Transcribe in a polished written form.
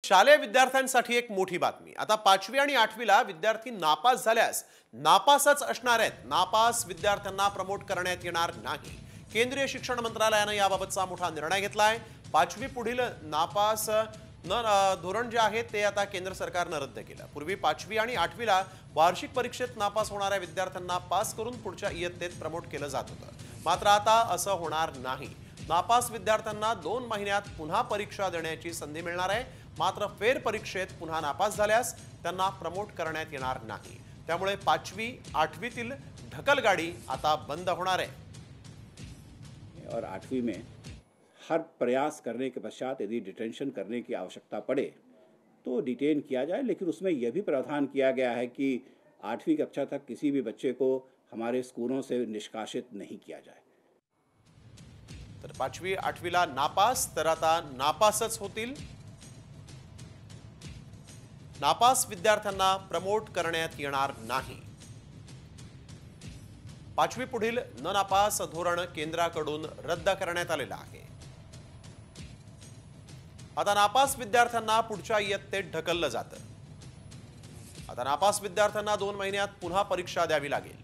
शालेय विद्यार्थ्यांसाठी एक मोठी बातमी। आता 5वी आणि 8वीला विद्यार्थी नापास झाल्यास नापासच असणार आहेत। नापास विद्यार्थ्यांना प्रमोट करण्यात येणार नाही। केंद्रीय शिक्षण मंत्रालयाने याबाबतचा मोठा निर्णय घेतलाय। 5वी पुढील नापास धोरण जे आहे ते आता केंद्र सरकारने रद्द केलं। पूर्वी 5वी आणि 8वीला वार्षिक परीक्षेत नापास होणाऱ्या विद्यार्थ्यांना पास करून पुढच्या इयत्तेत प्रमोट केलं जात होतं। मात्र आता असं होणार नाही। नापास विद्यार्थ्यांना 2 महिन्यात पुन्हा परीक्षा देण्याची संधी मिळणार आहे। मात्र फेर परीक्षेत पुन्हा नापास झाल्यास त्यांना प्रमोट करण्यात येणार नाही। त्यामुळे 5वी 8वीतील ढकलगाडी आता बंद होणार है। और 8वीं में हर प्रयास करने के पश्चात यदि डिटेंशन करने की आवश्यकता पड़े तो डिटेन किया जाए, लेकिन उसमें यह भी प्रावधान किया गया है कि 8वीं कक्षा तक किसी भी बच्चे को हमारे स्कूलों से निष्कासित नहीं किया जाए। तर 5वी 8वीला नापास तर आता नापासच होतील। नापास विद्यार्थ्यांना प्रमोट करण्यात येणार नाही। 5वी पुढील न नापास धोरण केंद्राकडून रद्द करण्यात आलेलं आहे। आता नापास विद्यार्थ्यांना पुढच्या इयत्तेत ढकललं जातं। आता नापास विद्यार्थ्यांना 2 महिन्यात पुन्हा परीक्षा द्यावी लागेल।